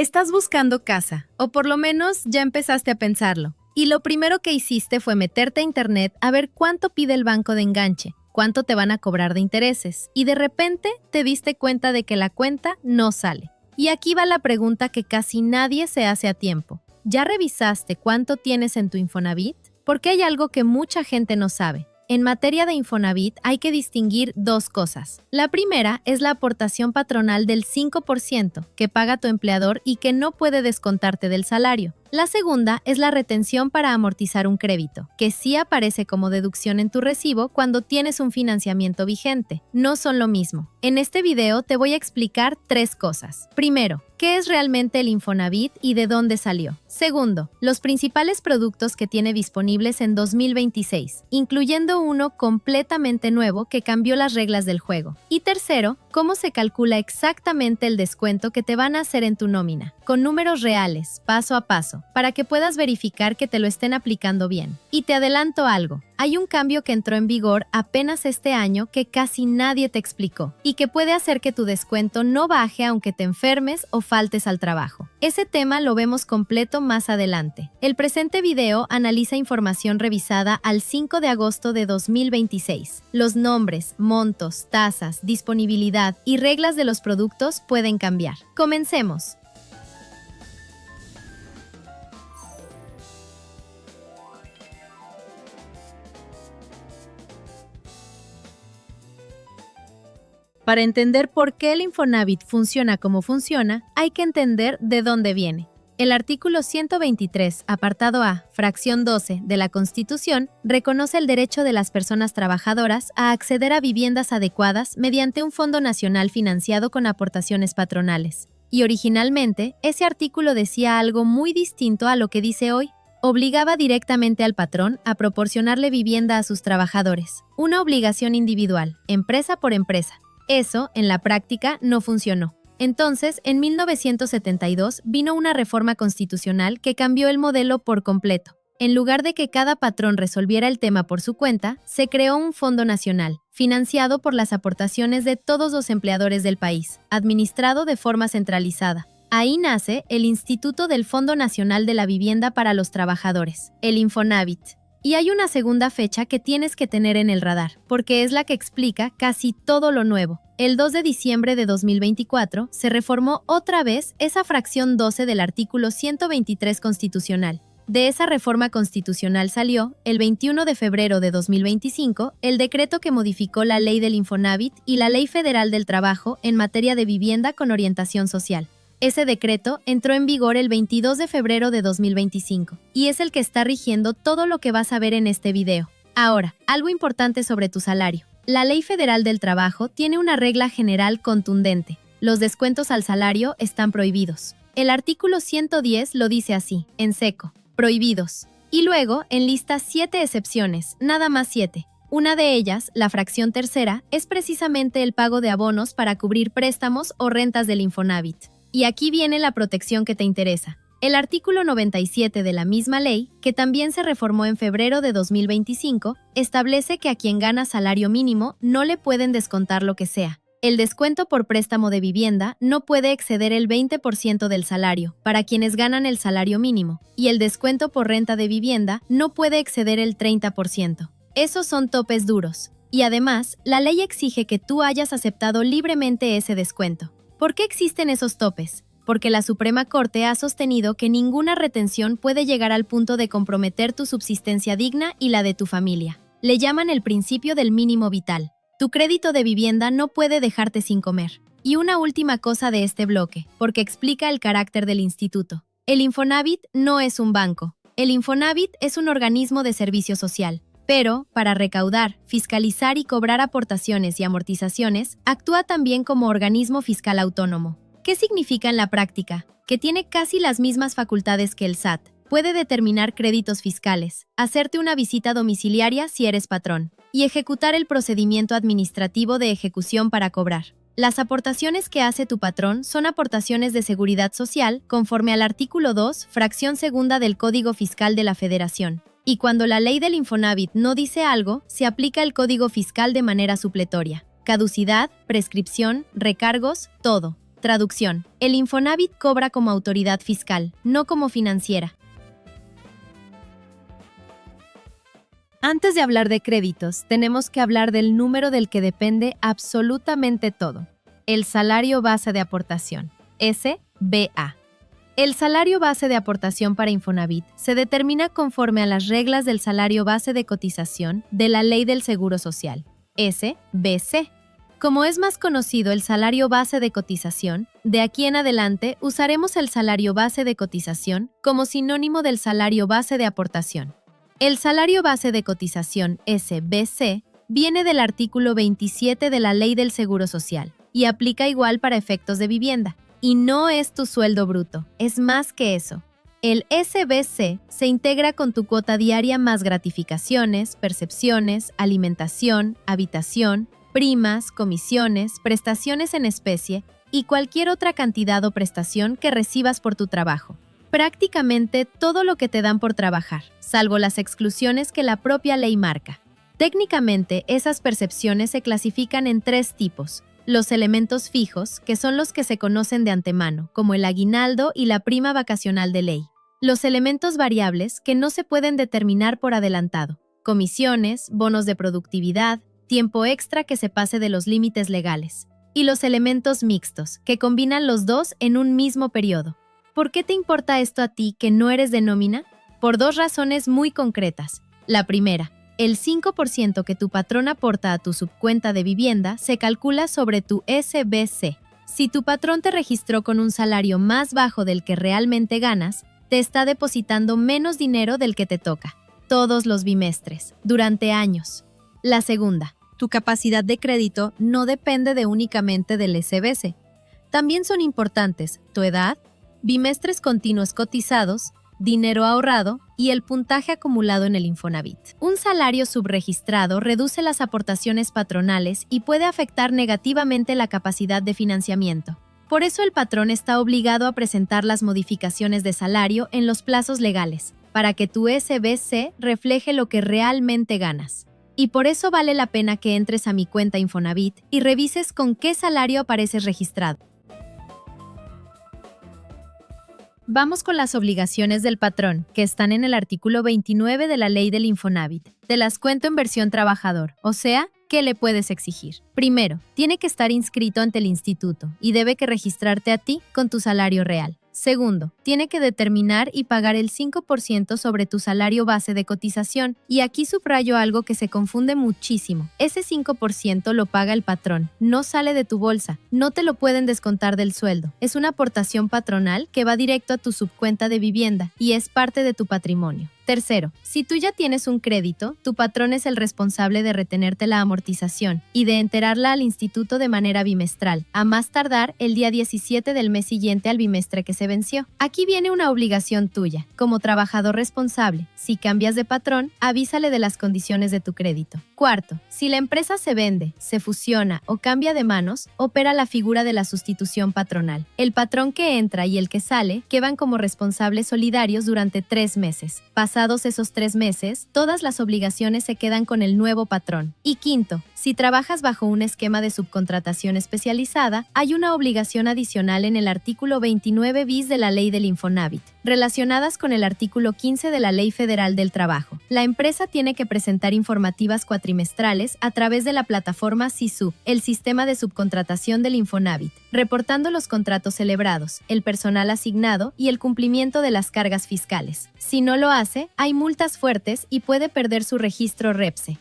Estás buscando casa, o por lo menos ya empezaste a pensarlo. Y lo primero que hiciste fue meterte a internet a ver cuánto pide el banco de enganche, cuánto te van a cobrar de intereses, y de repente te diste cuenta de que la cuenta no sale. Y aquí va la pregunta que casi nadie se hace a tiempo. ¿Ya revisaste cuánto tienes en tu Infonavit? Porque hay algo que mucha gente no sabe. En materia de Infonavit hay que distinguir dos cosas. La primera es la aportación patronal del 5% que paga tu empleador y que no puede descontarte del salario. La segunda es la retención para amortizar un crédito, que sí aparece como deducción en tu recibo cuando tienes un financiamiento vigente. No son lo mismo. En este video te voy a explicar tres cosas. Primero, ¿qué es realmente el Infonavit y de dónde salió? Segundo, los principales productos que tiene disponibles en 2026, incluyendo uno completamente nuevo que cambió las reglas del juego. Y tercero, cómo se calcula exactamente el descuento que te van a hacer en tu nómina, con números reales, paso a paso, para que puedas verificar que te lo estén aplicando bien. Y te adelanto algo. Hay un cambio que entró en vigor apenas este año que casi nadie te explicó y que puede hacer que tu descuento no baje aunque te enfermes o faltes al trabajo. Ese tema lo vemos completo más adelante. El presente video analiza información revisada al 5 de agosto de 2026. Los nombres, montos, tasas, disponibilidad y reglas de los productos pueden cambiar. Comencemos. Para entender por qué el Infonavit funciona como funciona, hay que entender de dónde viene. El artículo 123, apartado A, fracción 12 de la Constitución, reconoce el derecho de las personas trabajadoras a acceder a viviendas adecuadas mediante un fondo nacional financiado con aportaciones patronales. Y originalmente, ese artículo decía algo muy distinto a lo que dice hoy. Obligaba directamente al patrón a proporcionarle vivienda a sus trabajadores, una obligación individual, empresa por empresa. Eso, en la práctica, no funcionó. Entonces, en 1972 vino una reforma constitucional que cambió el modelo por completo. En lugar de que cada patrón resolviera el tema por su cuenta, se creó un fondo nacional, financiado por las aportaciones de todos los empleadores del país, administrado de forma centralizada. Ahí nace el Instituto del Fondo Nacional de la Vivienda para los Trabajadores, el Infonavit. Y hay una segunda fecha que tienes que tener en el radar, porque es la que explica casi todo lo nuevo. El 2 de diciembre de 2024 se reformó otra vez esa fracción 12 del artículo 123 constitucional. De esa reforma constitucional salió, el 21 de febrero de 2025, el decreto que modificó la ley del Infonavit y la Ley Federal del Trabajo en materia de vivienda con orientación social. Ese decreto entró en vigor el 22 de febrero de 2025 y es el que está rigiendo todo lo que vas a ver en este video. Ahora, algo importante sobre tu salario. La Ley Federal del Trabajo tiene una regla general contundente. Los descuentos al salario están prohibidos. El artículo 110 lo dice así, en seco, prohibidos. Y luego enlista 7 excepciones, nada más 7. Una de ellas, la fracción tercera, es precisamente el pago de abonos para cubrir préstamos o rentas del Infonavit. Y aquí viene la protección que te interesa. El artículo 97 de la misma ley, que también se reformó en febrero de 2025, establece que a quien gana salario mínimo no le pueden descontar lo que sea. El descuento por préstamo de vivienda no puede exceder el 20% del salario para quienes ganan el salario mínimo, y el descuento por renta de vivienda no puede exceder el 30%. Esos son topes duros. Y además, la ley exige que tú hayas aceptado libremente ese descuento. ¿Por qué existen esos topes? Porque la Suprema Corte ha sostenido que ninguna retención puede llegar al punto de comprometer tu subsistencia digna y la de tu familia. Le llaman el principio del mínimo vital. Tu crédito de vivienda no puede dejarte sin comer. Y una última cosa de este bloque, porque explica el carácter del instituto. El Infonavit no es un banco. El Infonavit es un organismo de servicio social. Pero, para recaudar, fiscalizar y cobrar aportaciones y amortizaciones, actúa también como organismo fiscal autónomo. ¿Qué significa en la práctica? Que tiene casi las mismas facultades que el SAT. Puede determinar créditos fiscales, hacerte una visita domiciliaria si eres patrón, y ejecutar el procedimiento administrativo de ejecución para cobrar. Las aportaciones que hace tu patrón son aportaciones de seguridad social conforme al artículo 2, fracción segunda del Código Fiscal de la Federación. Y cuando la ley del Infonavit no dice algo, se aplica el Código Fiscal de manera supletoria. Caducidad, prescripción, recargos, todo. Traducción. El Infonavit cobra como autoridad fiscal, no como financiera. Antes de hablar de créditos, tenemos que hablar del número del que depende absolutamente todo. El salario base de aportación, SBA. El salario base de aportación para Infonavit se determina conforme a las reglas del salario base de cotización de la Ley del Seguro Social, SBC. Como es más conocido el salario base de cotización, de aquí en adelante usaremos el salario base de cotización como sinónimo del salario base de aportación. El salario base de cotización, SBC, viene del artículo 27 de la Ley del Seguro Social y aplica igual para efectos de vivienda. Y no es tu sueldo bruto, es más que eso. El SBC se integra con tu cuota diaria más gratificaciones, percepciones, alimentación, habitación, primas, comisiones, prestaciones en especie y cualquier otra cantidad o prestación que recibas por tu trabajo. Prácticamente todo lo que te dan por trabajar, salvo las exclusiones que la propia ley marca. Técnicamente, esas percepciones se clasifican en 3 tipos. Los elementos fijos, que son los que se conocen de antemano, como el aguinaldo y la prima vacacional de ley. Los elementos variables, que no se pueden determinar por adelantado. Comisiones, bonos de productividad, tiempo extra que se pase de los límites legales. Y los elementos mixtos, que combinan los dos en un mismo periodo. ¿Por qué te importa esto a ti que no eres de nómina? Por 2 razones muy concretas. La primera, el 5% que tu patrón aporta a tu subcuenta de vivienda se calcula sobre tu SBC. Si tu patrón te registró con un salario más bajo del que realmente ganas, te está depositando menos dinero del que te toca, todos los bimestres, durante años. La segunda, tu capacidad de crédito no depende únicamente del SBC. También son importantes tu edad, bimestres continuos cotizados, dinero ahorrado y el puntaje acumulado en el Infonavit. Un salario subregistrado reduce las aportaciones patronales y puede afectar negativamente la capacidad de financiamiento. Por eso el patrón está obligado a presentar las modificaciones de salario en los plazos legales, para que tu SBC refleje lo que realmente ganas. Y por eso vale la pena que entres a mi cuenta Infonavit y revises con qué salario apareces registrado. Vamos con las obligaciones del patrón, que están en el artículo 29 de la Ley del Infonavit. Te las cuento en versión trabajador, o sea, ¿qué le puedes exigir? Primero, tiene que estar inscrito ante el instituto y debe que registrarte a ti con tu salario real. Segundo, tiene que determinar y pagar el 5% sobre tu salario base de cotización. Y aquí subrayo algo que se confunde muchísimo. Ese 5% lo paga el patrón, no sale de tu bolsa, no te lo pueden descontar del sueldo. Es una aportación patronal que va directo a tu subcuenta de vivienda y es parte de tu patrimonio. Tercero, si tú ya tienes un crédito, tu patrón es el responsable de retenerte la amortización y de enterarla al instituto de manera bimestral, a más tardar el día 17 del mes siguiente al bimestre que se venció. Aquí viene una obligación tuya. Como trabajador responsable, si cambias de patrón, avísale de las condiciones de tu crédito. Cuarto, si la empresa se vende, se fusiona o cambia de manos, opera la figura de la sustitución patronal. El patrón que entra y el que sale quedan como responsables solidarios durante 3 meses. Pasados esos 3 meses, todas las obligaciones se quedan con el nuevo patrón. Y quinto, si trabajas bajo un esquema de subcontratación especializada, hay una obligación adicional en el artículo 29 bis de la Ley del Infonavit, relacionadas con el artículo 15 de la Ley Federal del Trabajo. La empresa tiene que presentar informativas cuatrimestrales a través de la plataforma SISU, el sistema de subcontratación del Infonavit, reportando los contratos celebrados, el personal asignado y el cumplimiento de las cargas fiscales. Si no lo hace, hay multas fuertes y puede perder su registro REPSE.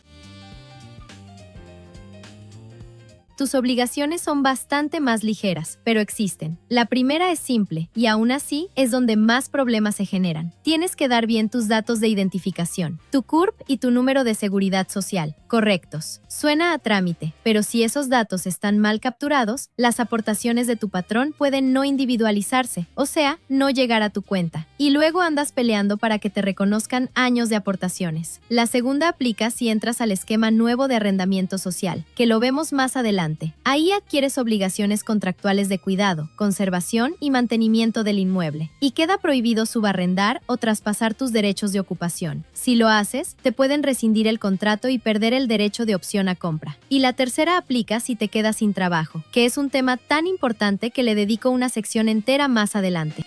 Tus obligaciones son bastante más ligeras, pero existen. La primera es simple, y aún así es donde más problemas se generan. Tienes que dar bien tus datos de identificación, tu CURP y tu número de seguridad social, correctos. Suena a trámite, pero si esos datos están mal capturados, las aportaciones de tu patrón pueden no individualizarse, o sea, no llegar a tu cuenta. Y luego andas peleando para que te reconozcan años de aportaciones. La segunda aplica si entras al esquema nuevo de arrendamiento social, que lo vemos más adelante. adelante. Ahí adquieres obligaciones contractuales de cuidado, conservación y mantenimiento del inmueble, y queda prohibido subarrendar o traspasar tus derechos de ocupación. Si lo haces, te pueden rescindir el contrato y perder el derecho de opción a compra. Y la tercera aplica si te quedas sin trabajo, que es un tema tan importante que le dedico una sección entera más adelante.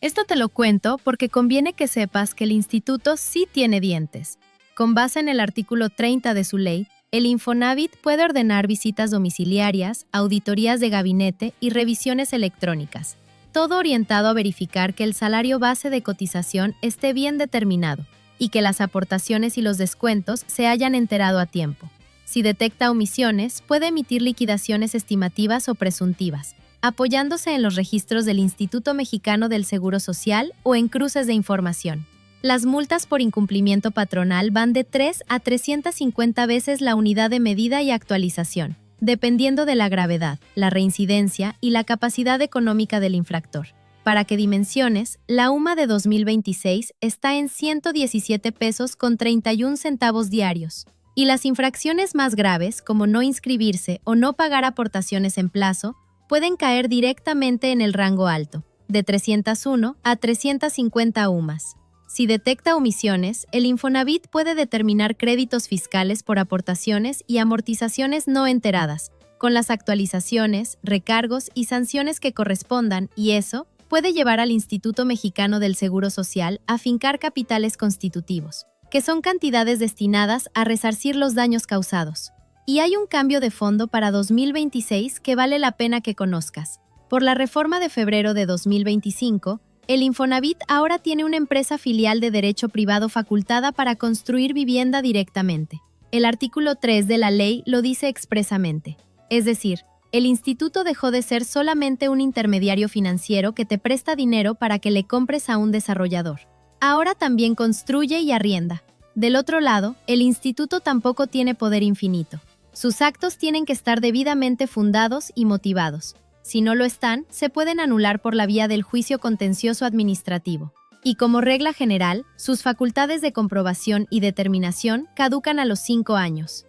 Esto te lo cuento porque conviene que sepas que el instituto sí tiene dientes. Con base en el artículo 30 de su ley, el Infonavit puede ordenar visitas domiciliarias, auditorías de gabinete y revisiones electrónicas, todo orientado a verificar que el salario base de cotización esté bien determinado y que las aportaciones y los descuentos se hayan enterado a tiempo. Si detecta omisiones, puede emitir liquidaciones estimativas o presuntivas, apoyándose en los registros del Instituto Mexicano del Seguro Social o en cruces de información. Las multas por incumplimiento patronal van de 3 a 350 veces la unidad de medida y actualización, dependiendo de la gravedad, la reincidencia y la capacidad económica del infractor. Para que dimensiones, la UMA de 2026 está en 117 pesos con 31 centavos diarios. Y las infracciones más graves, como no inscribirse o no pagar aportaciones en plazo, pueden caer directamente en el rango alto, de 301 a 350 UMAS. Si detecta omisiones, el Infonavit puede determinar créditos fiscales por aportaciones y amortizaciones no enteradas, con las actualizaciones, recargos y sanciones que correspondan, y eso puede llevar al Instituto Mexicano del Seguro Social a fincar capitales constitutivos, que son cantidades destinadas a resarcir los daños causados. Y hay un cambio de fondo para 2026 que vale la pena que conozcas. Por la reforma de febrero de 2025, el Infonavit ahora tiene una empresa filial de derecho privado facultada para construir vivienda directamente. El artículo 3 de la ley lo dice expresamente. Es decir, el instituto dejó de ser solamente un intermediario financiero que te presta dinero para que le compres a un desarrollador. Ahora también construye y arrienda. Del otro lado, el instituto tampoco tiene poder infinito. Sus actos tienen que estar debidamente fundados y motivados. Si no lo están, se pueden anular por la vía del juicio contencioso administrativo. Y como regla general, sus facultades de comprobación y determinación caducan a los 5 años.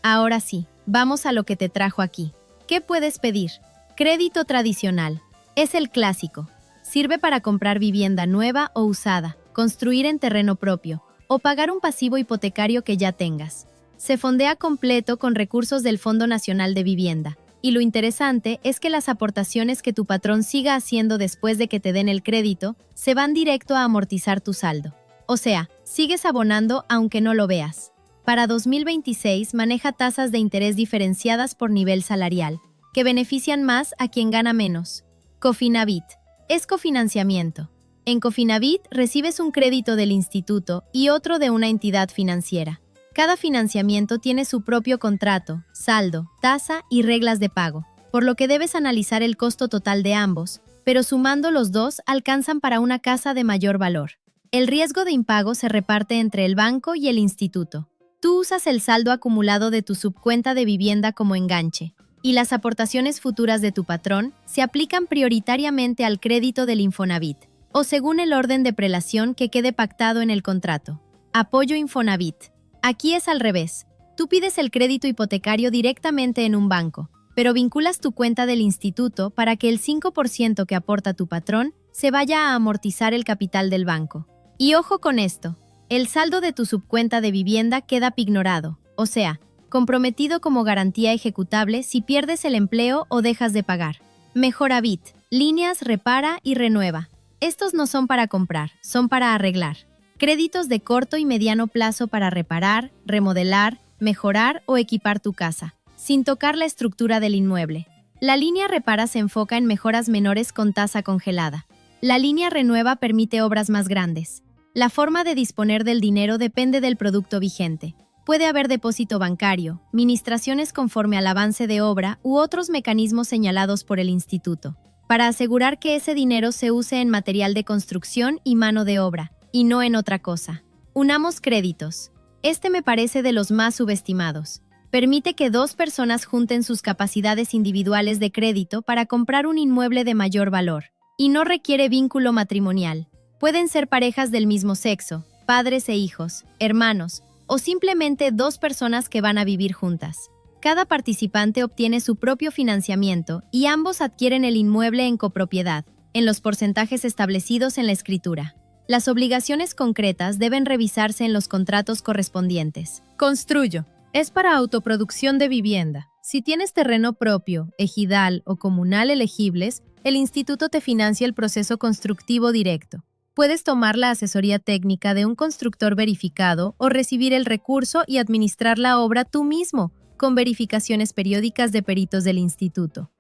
Ahora sí, vamos a lo que te trajo aquí. ¿Qué puedes pedir? Crédito tradicional. Es el clásico. Sirve para comprar vivienda nueva o usada, construir en terreno propio, o pagar un pasivo hipotecario que ya tengas. Se fondea completo con recursos del Fondo Nacional de Vivienda, y lo interesante es que las aportaciones que tu patrón siga haciendo después de que te den el crédito se van directo a amortizar tu saldo. O sea, sigues abonando aunque no lo veas. Para 2026 maneja tasas de interés diferenciadas por nivel salarial, que benefician más a quien gana menos. Cofinavit. Es cofinanciamiento. En Cofinavit recibes un crédito del instituto y otro de una entidad financiera. Cada financiamiento tiene su propio contrato, saldo, tasa y reglas de pago, por lo que debes analizar el costo total de ambos, pero sumando los dos alcanzan para una casa de mayor valor. El riesgo de impago se reparte entre el banco y el instituto. Tú usas el saldo acumulado de tu subcuenta de vivienda como enganche, y las aportaciones futuras de tu patrón se aplican prioritariamente al crédito del Infonavit, o según el orden de prelación que quede pactado en el contrato. Apoyo Infonavit. Aquí es al revés. Tú pides el crédito hipotecario directamente en un banco, pero vinculas tu cuenta del instituto para que el 5% que aporta tu patrón se vaya a amortizar el capital del banco. Y ojo con esto, el saldo de tu subcuenta de vivienda queda pignorado, o sea, comprometido como garantía ejecutable si pierdes el empleo o dejas de pagar. Mejoravit. Líneas, repara y renueva. Estos no son para comprar, son para arreglar. Créditos de corto y mediano plazo para reparar, remodelar, mejorar o equipar tu casa, sin tocar la estructura del inmueble. La línea repara se enfoca en mejoras menores con tasa congelada. La línea renueva permite obras más grandes. La forma de disponer del dinero depende del producto vigente. Puede haber depósito bancario, ministraciones conforme al avance de obra u otros mecanismos señalados por el instituto, para asegurar que ese dinero se use en material de construcción y mano de obra, y no en otra cosa. Unamos créditos. Este me parece de los más subestimados. Permite que dos personas junten sus capacidades individuales de crédito para comprar un inmueble de mayor valor, y no requiere vínculo matrimonial. Pueden ser parejas del mismo sexo, padres e hijos, hermanos, o simplemente dos personas que van a vivir juntas. Cada participante obtiene su propio financiamiento y ambos adquieren el inmueble en copropiedad, en los porcentajes establecidos en la escritura. Las obligaciones concretas deben revisarse en los contratos correspondientes. Construyo. Es para autoproducción de vivienda. Si tienes terreno propio, ejidal o comunal elegibles, el instituto te financia el proceso constructivo directo. Puedes tomar la asesoría técnica de un constructor verificado o recibir el recurso y administrar la obra tú mismo, con verificaciones periódicas de peritos del instituto.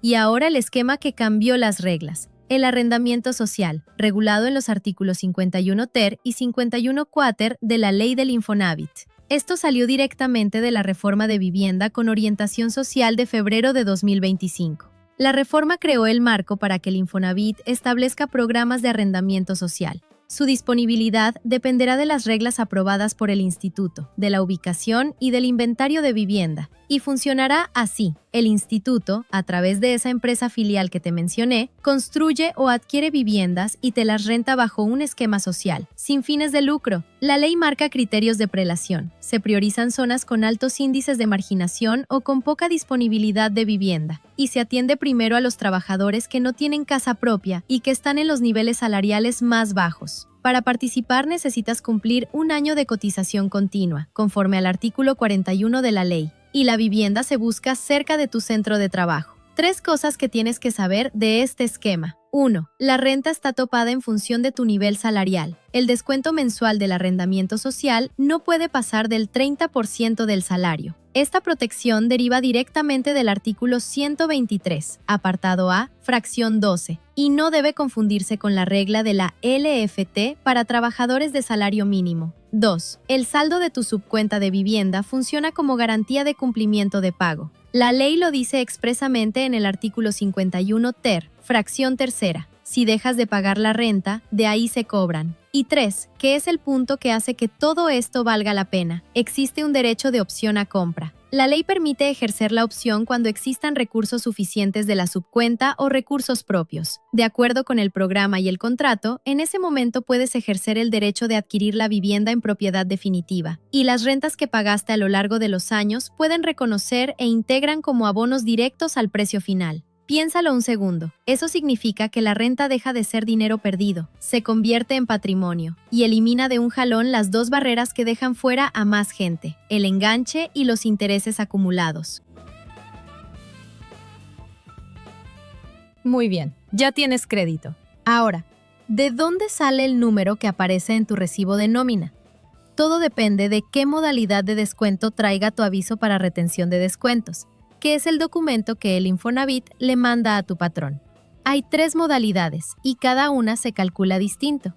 Y ahora el esquema que cambió las reglas. El arrendamiento social, regulado en los artículos 51 ter y 51 quater de la Ley del Infonavit. Esto salió directamente de la Reforma de Vivienda con Orientación Social de febrero de 2025. La reforma creó el marco para que el Infonavit establezca programas de arrendamiento social. Su disponibilidad dependerá de las reglas aprobadas por el instituto, de la ubicación y del inventario de vivienda, y funcionará así. El instituto, a través de esa empresa filial que te mencioné, construye o adquiere viviendas y te las renta bajo un esquema social, sin fines de lucro. La ley marca criterios de prelación. Se priorizan zonas con altos índices de marginación o con poca disponibilidad de vivienda, y se atiende primero a los trabajadores que no tienen casa propia y que están en los niveles salariales más bajos. Para participar necesitas cumplir un año de cotización continua, conforme al artículo 41 de la ley, y la vivienda se busca cerca de tu centro de trabajo. 3 cosas que tienes que saber de este esquema. 1. La renta está topada en función de tu nivel salarial. El descuento mensual del arrendamiento social no puede pasar del 30% del salario. Esta protección deriva directamente del artículo 123, apartado A, fracción 12, y no debe confundirse con la regla de la LFT para trabajadores de salario mínimo. 2. El saldo de tu subcuenta de vivienda funciona como garantía de cumplimiento de pago. La ley lo dice expresamente en el artículo 51 ter, fracción tercera. Si dejas de pagar la renta, de ahí se cobran. Y 3, que es el punto que hace que todo esto valga la pena. Existe un derecho de opción a compra. La ley permite ejercer la opción cuando existan recursos suficientes de la subcuenta o recursos propios. De acuerdo con el programa y el contrato, en ese momento puedes ejercer el derecho de adquirir la vivienda en propiedad definitiva, y las rentas que pagaste a lo largo de los años pueden reconocer e integran como abonos directos al precio final. Piénsalo un segundo. Eso significa que la renta deja de ser dinero perdido, se convierte en patrimonio y elimina de un jalón las 2 barreras que dejan fuera a más gente, el enganche y los intereses acumulados. Muy bien, ya tienes crédito. Ahora, ¿de dónde sale el número que aparece en tu recibo de nómina? Todo depende de qué modalidad de descuento traiga tu aviso para retención de descuentos, que es el documento que el Infonavit le manda a tu patrón. Hay 3 modalidades y cada una se calcula distinto.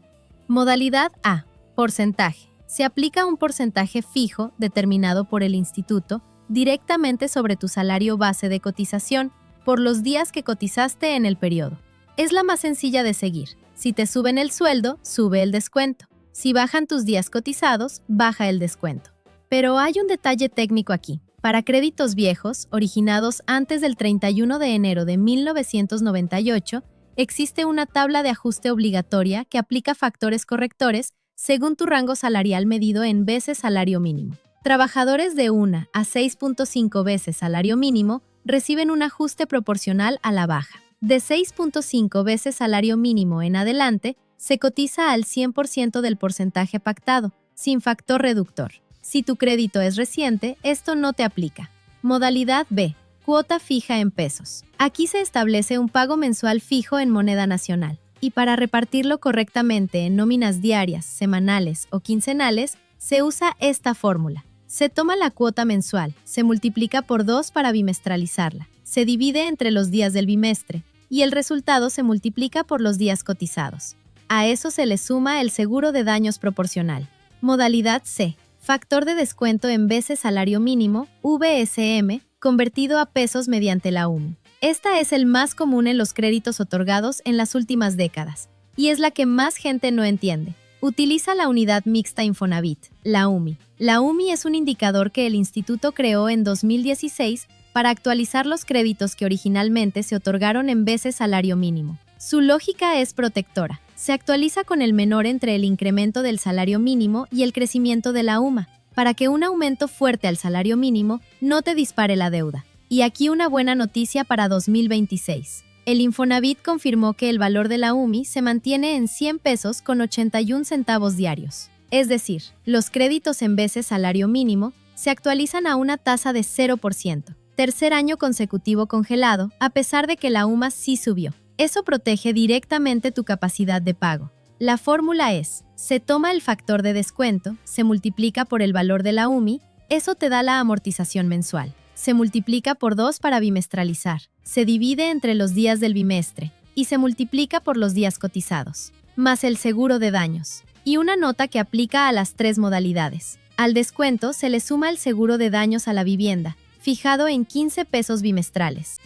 Modalidad A, porcentaje. Se aplica un porcentaje fijo determinado por el instituto directamente sobre tu salario base de cotización por los días que cotizaste en el periodo. Es la más sencilla de seguir. Si te suben el sueldo, sube el descuento. Si bajan tus días cotizados, baja el descuento. Pero hay un detalle técnico aquí. Para créditos viejos, originados antes del 31 de enero de 1998, existe una tabla de ajuste obligatoria que aplica factores correctores según tu rango salarial medido en veces salario mínimo. Trabajadores de 1 a 6.5 veces salario mínimo reciben un ajuste proporcional a la baja. De 6.5 veces salario mínimo en adelante, se cotiza al 100% del porcentaje pactado, sin factor reductor. Si tu crédito es reciente, esto no te aplica. Modalidad B. Cuota fija en pesos. Aquí se establece un pago mensual fijo en moneda nacional, y para repartirlo correctamente en nóminas diarias, semanales o quincenales, se usa esta fórmula. Se toma la cuota mensual, se multiplica por 2 para bimestralizarla, se divide entre los días del bimestre, y el resultado se multiplica por los días cotizados. A eso se le suma el seguro de daños proporcional. Modalidad C. Factor de descuento en veces salario mínimo, VSM, convertido a pesos mediante la UMI. Esta es el más común en los créditos otorgados en las últimas décadas, y es la que más gente no entiende. Utiliza la unidad mixta Infonavit, la UMI. La UMI es un indicador que el instituto creó en 2016 para actualizar los créditos que originalmente se otorgaron en veces salario mínimo. Su lógica es protectora. Se actualiza con el menor entre el incremento del salario mínimo y el crecimiento de la UMA, para que un aumento fuerte al salario mínimo no te dispare la deuda. Y aquí una buena noticia para 2026. El Infonavit confirmó que el valor de la UMI se mantiene en 100 pesos con 81 centavos diarios. Es decir, los créditos en veces salario mínimo se actualizan a una tasa de 0%. Tercer año consecutivo congelado, a pesar de que la UMA sí subió. Eso protege directamente tu capacidad de pago. La fórmula es, se toma el factor de descuento, se multiplica por el valor de la UMI, eso te da la amortización mensual. Se multiplica por 2 para bimestralizar, se divide entre los días del bimestre y se multiplica por los días cotizados, más el seguro de daños. Y una nota que aplica a las 3 modalidades. Al descuento se le suma el seguro de daños a la vivienda, fijado en 15 pesos bimestrales.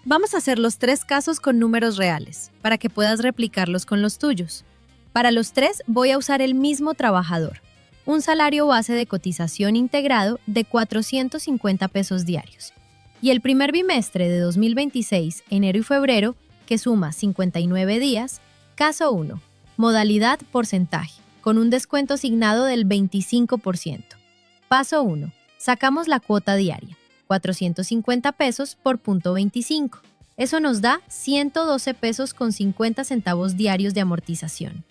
Vamos a hacer los 3 casos con números reales, para que puedas replicarlos con los tuyos. Para los 3 voy a usar el mismo trabajador. Un salario base de cotización integrado de 450 pesos diarios. Y el primer bimestre de 2026, enero y febrero, que suma 59 días, caso 1, modalidad porcentaje, con un descuento asignado del 25%. Paso 1, sacamos la cuota diaria, 450 pesos por punto 25. Eso nos da 112 pesos con 50 centavos diarios de amortización.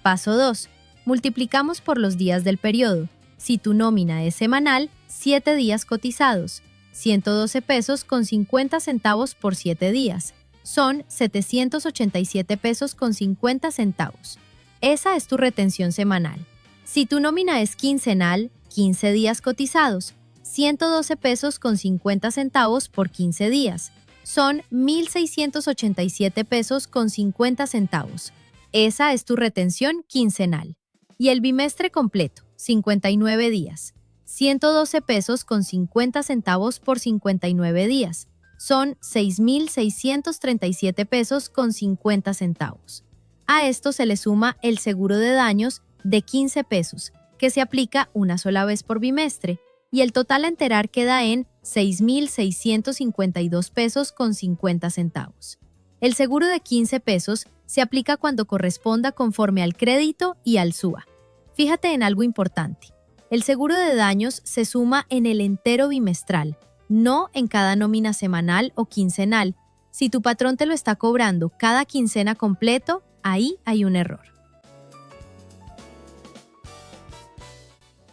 Paso 2, multiplicamos por los días del periodo. Si tu nómina es semanal, 7 días cotizados, 112 pesos con 50 centavos por 7 días. Son 787 pesos con 50 centavos. Esa es tu retención semanal. Si tu nómina es quincenal, 15 días cotizados, 112 pesos con 50 centavos por 15 días. Son 1,687 pesos con 50 centavos. Esa es tu retención quincenal. Y el bimestre completo, 59 días. 112 pesos con 50 centavos por 59 días. Son 6,637 pesos con 50 centavos. A esto se le suma el seguro de daños de 15 pesos, que se aplica una sola vez por bimestre, y el total a enterar queda en 6,652 pesos con 50 centavos. El seguro de 15 pesos se aplica cuando corresponda conforme al crédito y al SUA. Fíjate en algo importante. El seguro de daños se suma en el entero bimestral, no en cada nómina semanal o quincenal. Si tu patrón te lo está cobrando cada quincena completo, ahí hay un error.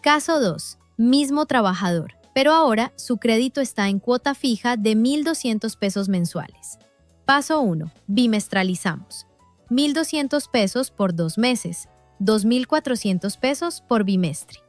Caso 2. Mismo trabajador, pero ahora su crédito está en cuota fija de 1,200 pesos mensuales. Paso 1. Bimestralizamos. 1,200 pesos por 2 meses, 2,400 pesos por bimestre.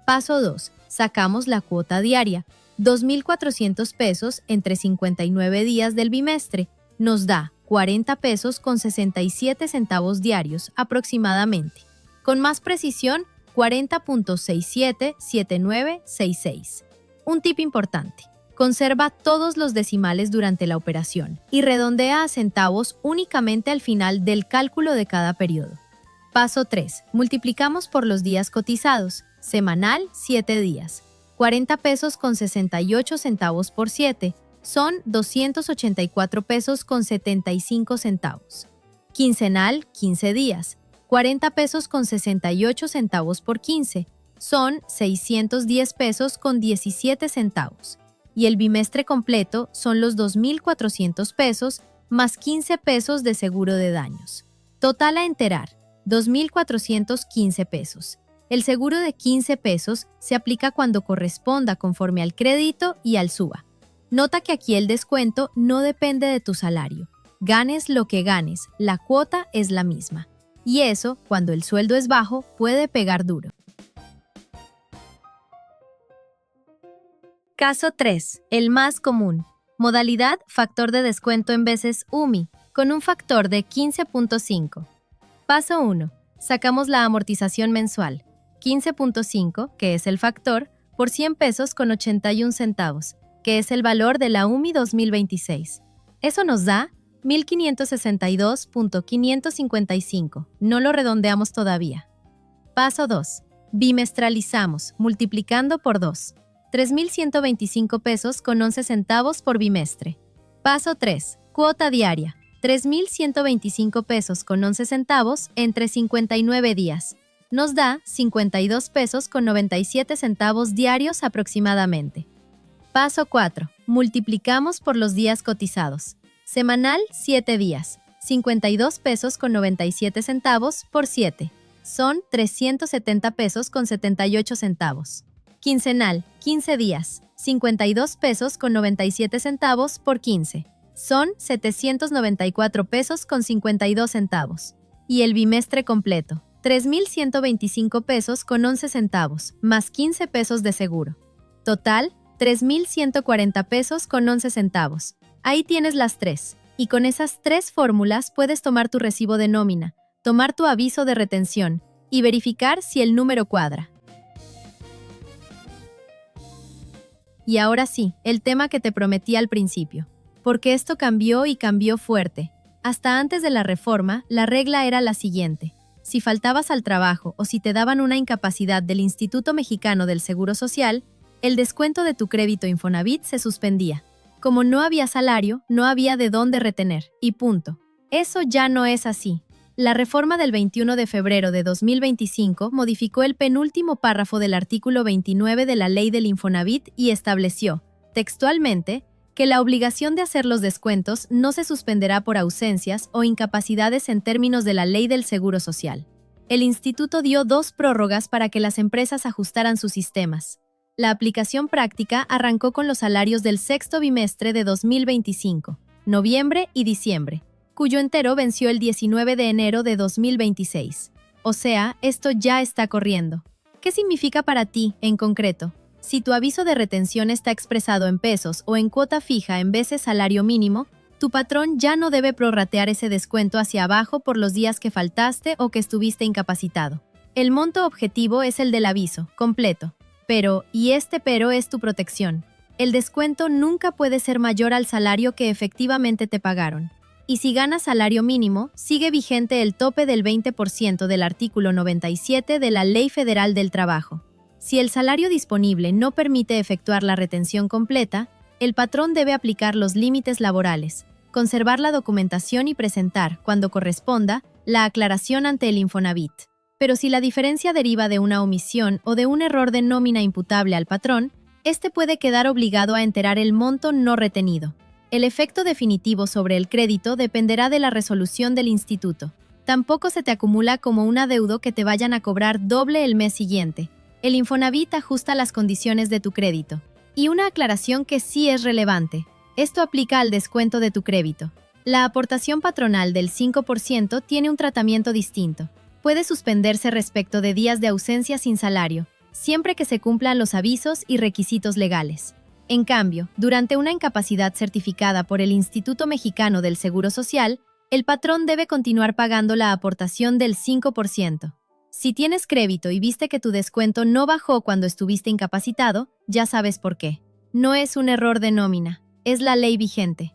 Paso 2. Sacamos la cuota diaria, 2,400 pesos entre 59 días del bimestre, nos da 40 pesos con 67 centavos diarios aproximadamente. Con más precisión, 40.677966. Un tip importante. Conserva todos los decimales durante la operación y redondea a centavos únicamente al final del cálculo de cada periodo. Paso 3. Multiplicamos por los días cotizados. Semanal, 7 días. 40 pesos con 68 centavos por 7. Son 284 pesos con 75 centavos. Quincenal, 15 días. 40 pesos con 68 centavos por 15. Son 610 pesos con 17 centavos. Y el bimestre completo son los 2,400 pesos más 15 pesos de seguro de daños. Total a enterar, 2,415 pesos. El seguro de 15 pesos se aplica cuando corresponda conforme al crédito y al SUA. Nota que aquí el descuento no depende de tu salario. Ganes lo que ganes, la cuota es la misma. Y eso, cuando el sueldo es bajo, puede pegar duro. Caso 3. El más común. Modalidad factor de descuento en veces UMI, con un factor de 15.5. Paso 1. Sacamos la amortización mensual. 15.5, que es el factor, por 100 pesos con 81 centavos, que es el valor de la UMI 2026. Eso nos da 1,562.555. No lo redondeamos todavía. Paso 2. Bimestralizamos, multiplicando por 2. 3.125 pesos con 11 centavos por bimestre. Paso 3. Cuota diaria. 3.125 pesos con 11 centavos entre 59 días. Nos da 52 pesos con 97 centavos diarios aproximadamente. Paso 4. Multiplicamos por los días cotizados. Semanal, 7 días. 52 pesos con 97 centavos por 7. Son 370 pesos con 78 centavos. Quincenal, 15 días. 52 pesos con 97 centavos por 15. Son 794 pesos con 52 centavos. Y el bimestre completo, 3.125 pesos con 11 centavos, más 15 pesos de seguro. Total, 3.140 pesos con 11 centavos. Ahí tienes las tres. Y con esas tres fórmulas puedes tomar tu recibo de nómina, tomar tu aviso de retención y verificar si el número cuadra. Y ahora sí, el tema que te prometí al principio. Porque esto cambió y cambió fuerte. Hasta antes de la reforma, la regla era la siguiente. Si faltabas al trabajo o si te daban una incapacidad del Instituto Mexicano del Seguro Social, el descuento de tu crédito Infonavit se suspendía. Como no había salario, no había de dónde retener, y punto. Eso ya no es así. La reforma del 21 de febrero de 2025 modificó el penúltimo párrafo del artículo 29 de la Ley del Infonavit y estableció, textualmente, que la obligación de hacer los descuentos no se suspenderá por ausencias o incapacidades en términos de la Ley del Seguro Social. El instituto dio 2 prórrogas para que las empresas ajustaran sus sistemas. La aplicación práctica arrancó con los salarios del sexto bimestre de 2025, noviembre y diciembre, cuyo entero venció el 19 de enero de 2026. O sea, esto ya está corriendo. ¿Qué significa para ti, en concreto? Si tu aviso de retención está expresado en pesos o en cuota fija en vez de salario mínimo, tu patrón ya no debe prorratear ese descuento hacia abajo por los días que faltaste o que estuviste incapacitado. El monto objetivo es el del aviso, completo. Pero, y este pero es tu protección. El descuento nunca puede ser mayor al salario que efectivamente te pagaron. Y si ganas salario mínimo, sigue vigente el tope del 20% del artículo 97 de la Ley Federal del Trabajo. Si el salario disponible no permite efectuar la retención completa, el patrón debe aplicar los límites laborales, conservar la documentación y presentar, cuando corresponda, la aclaración ante el Infonavit. Pero si la diferencia deriva de una omisión o de un error de nómina imputable al patrón, este puede quedar obligado a enterar el monto no retenido. El efecto definitivo sobre el crédito dependerá de la resolución del instituto. Tampoco se te acumula como un adeudo que te vayan a cobrar doble el mes siguiente. El Infonavit ajusta las condiciones de tu crédito. Y una aclaración que sí es relevante. Esto aplica al descuento de tu crédito. La aportación patronal del 5% tiene un tratamiento distinto. Puede suspenderse respecto de días de ausencia sin salario, siempre que se cumplan los avisos y requisitos legales. En cambio, durante una incapacidad certificada por el Instituto Mexicano del Seguro Social, el patrón debe continuar pagando la aportación del 5%. Si tienes crédito y viste que tu descuento no bajó cuando estuviste incapacitado, ya sabes por qué. No es un error de nómina, es la ley vigente.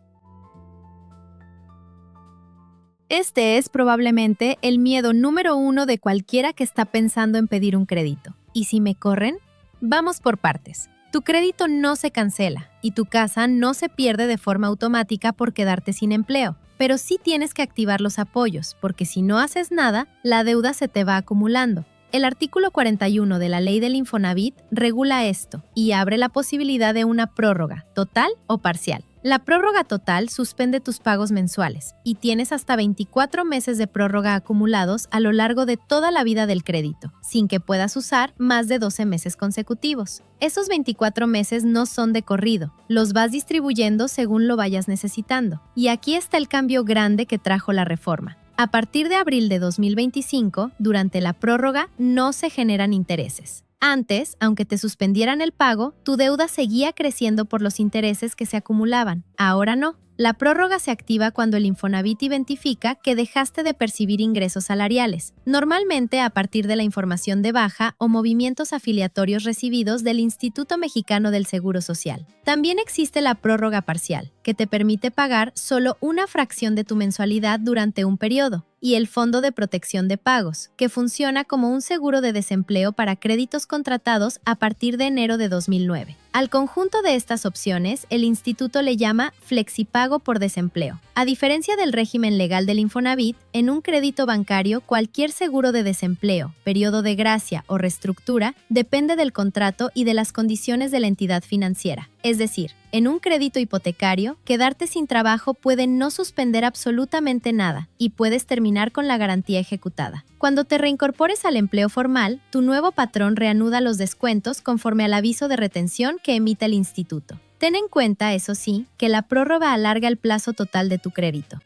Este es probablemente el miedo número 1 de cualquiera que está pensando en pedir un crédito. ¿Y si me corren? Vamos por partes. Tu crédito no se cancela y tu casa no se pierde de forma automática por quedarte sin empleo. Pero sí tienes que activar los apoyos, porque si no haces nada, la deuda se te va acumulando. El artículo 41 de la Ley del Infonavit regula esto y abre la posibilidad de una prórroga, total o parcial. La prórroga total suspende tus pagos mensuales y tienes hasta 24 meses de prórroga acumulados a lo largo de toda la vida del crédito, sin que puedas usar más de 12 meses consecutivos. Esos 24 meses no son de corrido, los vas distribuyendo según lo vayas necesitando. Y aquí está el cambio grande que trajo la reforma. A partir de abril de 2025, durante la prórroga no se generan intereses. Antes, aunque te suspendieran el pago, tu deuda seguía creciendo por los intereses que se acumulaban. Ahora no. La prórroga se activa cuando el Infonavit identifica que dejaste de percibir ingresos salariales, normalmente a partir de la información de baja o movimientos afiliatorios recibidos del Instituto Mexicano del Seguro Social. También existe la prórroga parcial, que te permite pagar solo una fracción de tu mensualidad durante un periodo, y el Fondo de Protección de Pagos, que funciona como un seguro de desempleo para créditos contratados a partir de enero de 2009. Al conjunto de estas opciones, el instituto le llama flexipago por desempleo. A diferencia del régimen legal del Infonavit, en un crédito bancario, cualquier seguro de desempleo, periodo de gracia o reestructura depende del contrato y de las condiciones de la entidad financiera. Es decir, en un crédito hipotecario, quedarte sin trabajo puede no suspender absolutamente nada y puedes terminar con la garantía ejecutada. Cuando te reincorpores al empleo formal, tu nuevo patrón reanuda los descuentos conforme al aviso de retención que emita el instituto. Ten en cuenta, eso sí, que la prórroga alarga el plazo total de tu crédito.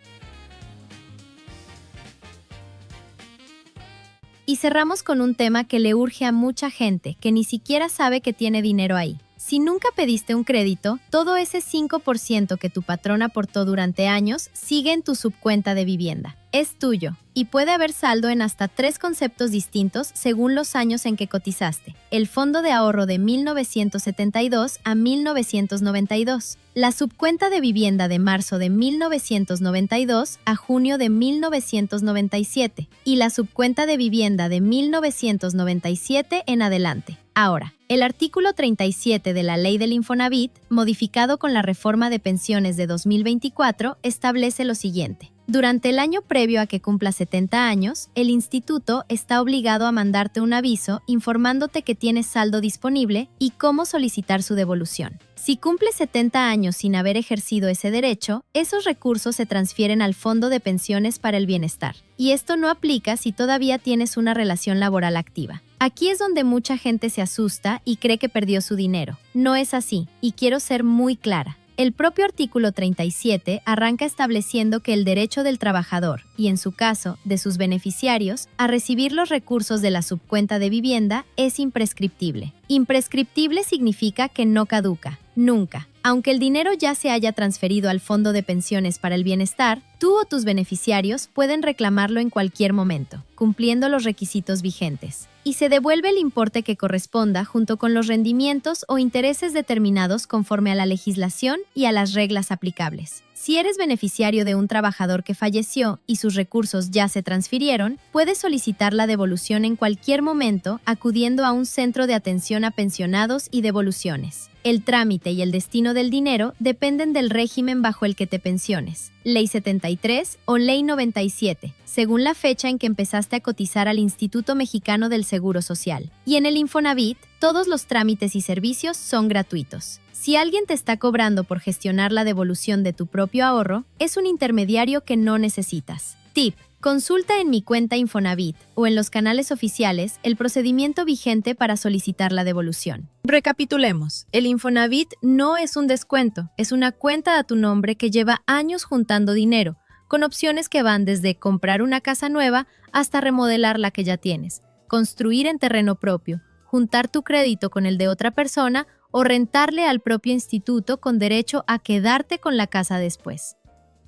Y cerramos con un tema que le urge a mucha gente que ni siquiera sabe que tiene dinero ahí. Si nunca pediste un crédito, todo ese 5% que tu patrón aportó durante años sigue en tu subcuenta de vivienda. Es tuyo y puede haber saldo en hasta 3 conceptos distintos según los años en que cotizaste. El fondo de ahorro de 1972 a 1992, la subcuenta de vivienda de marzo de 1992 a junio de 1997 y la subcuenta de vivienda de 1997 en adelante. Ahora, el artículo 37 de la Ley del Infonavit, modificado con la reforma de pensiones de 2024, establece lo siguiente. Durante el año previo a que cumpla 70 años, el instituto está obligado a mandarte un aviso informándote que tienes saldo disponible y cómo solicitar su devolución. Si cumples 70 años sin haber ejercido ese derecho, esos recursos se transfieren al Fondo de Pensiones para el Bienestar. Y esto no aplica si todavía tienes una relación laboral activa. Aquí es donde mucha gente se asusta y cree que perdió su dinero. No es así, y quiero ser muy clara. El propio artículo 37 arranca estableciendo que el derecho del trabajador, y en su caso, de sus beneficiarios, a recibir los recursos de la subcuenta de vivienda es imprescriptible. Imprescriptible significa que no caduca, nunca. Aunque el dinero ya se haya transferido al Fondo de Pensiones para el Bienestar, tú o tus beneficiarios pueden reclamarlo en cualquier momento, cumpliendo los requisitos vigentes. Y se devuelve el importe que corresponda junto con los rendimientos o intereses determinados conforme a la legislación y a las reglas aplicables. Si eres beneficiario de un trabajador que falleció y sus recursos ya se transfirieron, puedes solicitar la devolución en cualquier momento acudiendo a un centro de atención a pensionados y devoluciones. El trámite y el destino del dinero dependen del régimen bajo el que te pensiones, Ley 73 o Ley 97, según la fecha en que empezaste a cotizar al Instituto Mexicano del Seguro Social. Y en el Infonavit, todos los trámites y servicios son gratuitos. Si alguien te está cobrando por gestionar la devolución de tu propio ahorro, es un intermediario que no necesitas. Tip: consulta en mi cuenta Infonavit o en los canales oficiales el procedimiento vigente para solicitar la devolución. Recapitulemos. El Infonavit no es un descuento, es una cuenta a tu nombre que lleva años juntando dinero, con opciones que van desde comprar una casa nueva hasta remodelar la que ya tienes, construir en terreno propio, juntar tu crédito con el de otra persona o rentarle al propio instituto con derecho a quedarte con la casa después.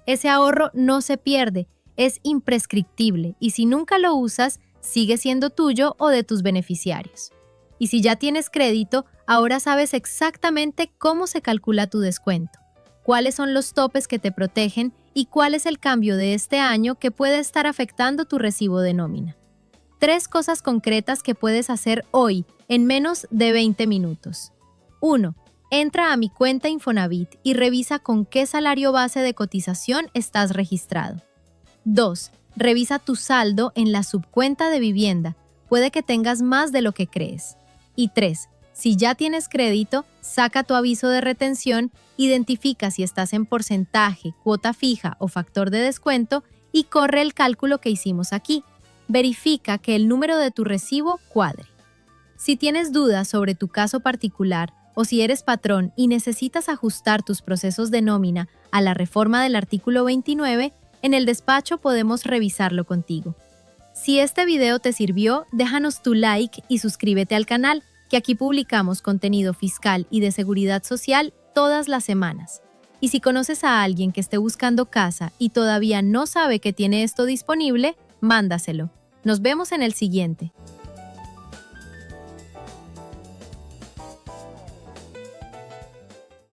Ese ahorro no se pierde, es imprescriptible y si nunca lo usas, sigue siendo tuyo o de tus beneficiarios. Y si ya tienes crédito, ahora sabes exactamente cómo se calcula tu descuento, cuáles son los topes que te protegen y cuál es el cambio de este año que puede estar afectando tu recibo de nómina. 3 cosas concretas que puedes hacer hoy en menos de 20 minutos. 1. Entra a mi cuenta Infonavit y revisa con qué salario base de cotización estás registrado. 2. Revisa tu saldo en la subcuenta de vivienda. Puede que tengas más de lo que crees. Y 3. Si ya tienes crédito, saca tu aviso de retención, identifica si estás en porcentaje, cuota fija o factor de descuento y corre el cálculo que hicimos aquí. Verifica que el número de tu recibo cuadre. Si tienes dudas sobre tu caso particular o si eres patrón y necesitas ajustar tus procesos de nómina a la reforma del artículo 29, en el despacho podemos revisarlo contigo. Si este video te sirvió, déjanos tu like y suscríbete al canal, que aquí publicamos contenido fiscal y de seguridad social todas las semanas. Y si conoces a alguien que esté buscando casa y todavía no sabe que tiene esto disponible, mándaselo. Nos vemos en el siguiente.